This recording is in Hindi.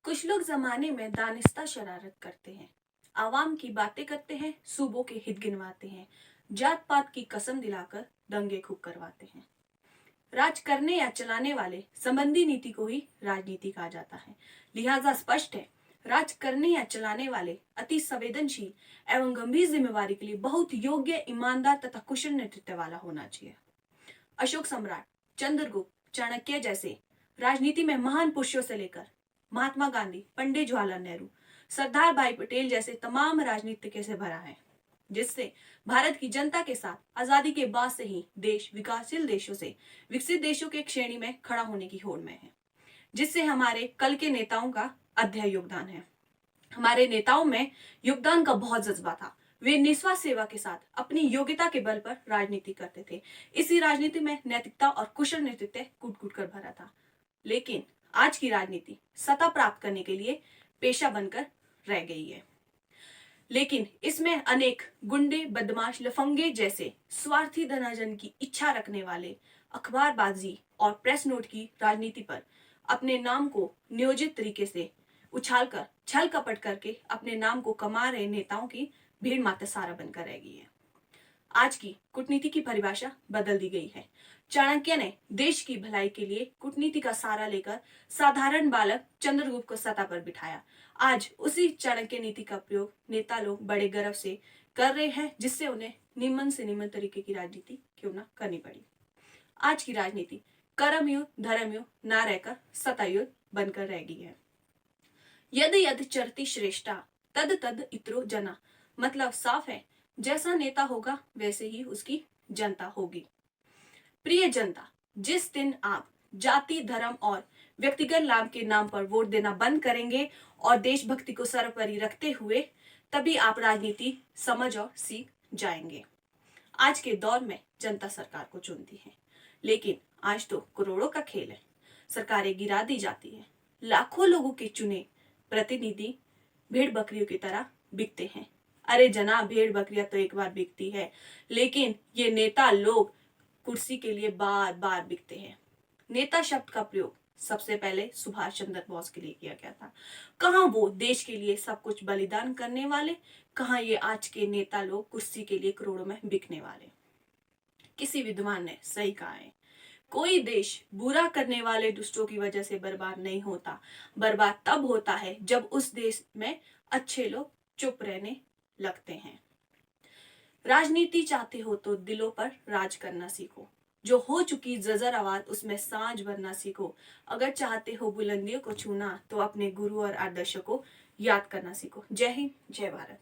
कुछ लोग जमाने में दानिस्ता शरारत करते हैं, आवाम की बातें करते हैं, सूबों के हित गिनवाते हैं, जात पात की कसम दिलाकर दंगे खूब करवाते हैं। राज करने या चलाने वाले संबंधी नीति को ही राजनीति कहा जाता है। लिहाजा स्पष्ट है, राज करने या चलाने वाले अति संवेदनशील एवं गंभीर जिम्मेवारी के लिए बहुत योग्य, ईमानदार तथा कुशल नेतृत्व वाला होना चाहिए। अशोक सम्राट, चंद्रगुप्त, चाणक्य जैसे राजनीति में महान पुरुषों से लेकर महात्मा गांधी, पंडित जवाहरलाल नेहरू, सरदार भाई पटेल जैसे तमाम राजनीतिज्ञों से भरा है, जिससे भारत की जनता के साथ आजादी के बाद से ही देश विकासशील देशों से विकसित देशों के श्रेणी में खड़ा होने की होड़ में है, जिससे हमारे कल के नेताओं का अध्यय योगदान है। हमारे नेताओं में योगदान का बहुत जज्बा था। वे निस्वार्थ सेवा के साथ अपनी योग्यता के बल पर राजनीति करते थे। इसी राजनीति में नैतिकता और कुशल नेतृत्व कूट कूट कर भरा था। लेकिन आज की राजनीति सत्ता प्राप्त करने के लिए पेशा बनकर रह गई है। लेकिन इसमें अनेक गुंडे, बदमाश, लफंगे जैसे स्वार्थी धनार्जन की इच्छा रखने वाले अखबारबाजी और प्रेस नोट की राजनीति पर अपने नाम को नियोजित तरीके से उछालकर छल कपट करके अपने नाम को कमा रहे नेताओं की भीड़ मात्र सारा बनकर रह गई है। आज की कूटनीति की परिभाषा बदल दी गई है। चाणक्य ने देश की भलाई के लिए कूटनीति का सहारा लेकर साधारण बालक चंद्रगुप्त को सत्ता पर बिठाया। आज उसी चाणक्य नीति का प्रयोग नेता लोग बड़े गर्व से कर रहे हैं, जिससे उन्हें निम्न से निम्न तरीके की राजनीति क्यों ना करनी पड़ी। आज की राजनीति कर्म युद्ध, धर्म युद्ध ना रहकर सत्ता युद्ध बनकर रह गई है। यद यद चरति श्रेष्ठा तद तद इतरो जना, मतलब साफ है, जैसा नेता होगा वैसे ही उसकी जनता होगी। प्रिय जनता, जिस दिन आप जाति, धर्म और व्यक्तिगत लाभ के नाम पर वोट देना बंद करेंगे और देशभक्ति को सर्वोपरि रखते हुए, तभी आप राजनीति समझ और सीख जाएंगे। आज के दौर में जनता सरकार को चुनती है, लेकिन आज तो करोड़ों का खेल है। सरकारें गिरा दी जाती है। लाखों लोगों के चुने प्रतिनिधि भेड़ बकरियों की तरह बिकते हैं। अरे जनाब, भेड़ बकरियां तो एक बार बिकती है, लेकिन ये नेता लोग कुर्सी के लिए बार बार बिकते हैं। नेता शब्द का प्रयोग सबसे पहले सुभाष चंद्र बोस के लिए किया गया था। कहाँ वो देश के लिए सब कुछ बलिदान करने वाले, कहाँ ये आज के नेता लोग कुर्सी के लिए करोड़ों में बिकने वाले। किसी विद्वान ने सही कहा है, कोई देश बुरा करने वाले दुष्टों की वजह से बर्बाद नहीं होता, बर्बाद तब होता है जब उस देश में अच्छे लोग चुप रहने लगते हैं। राजनीति चाहते हो तो दिलों पर राज करना सीखो। जो हो चुकी जर्जर आवाज उसमें सांझ भरना सीखो। अगर चाहते हो बुलंदियों को छूना तो अपने गुरु और आदर्शों को याद करना सीखो। जय हिंद, जय भारत।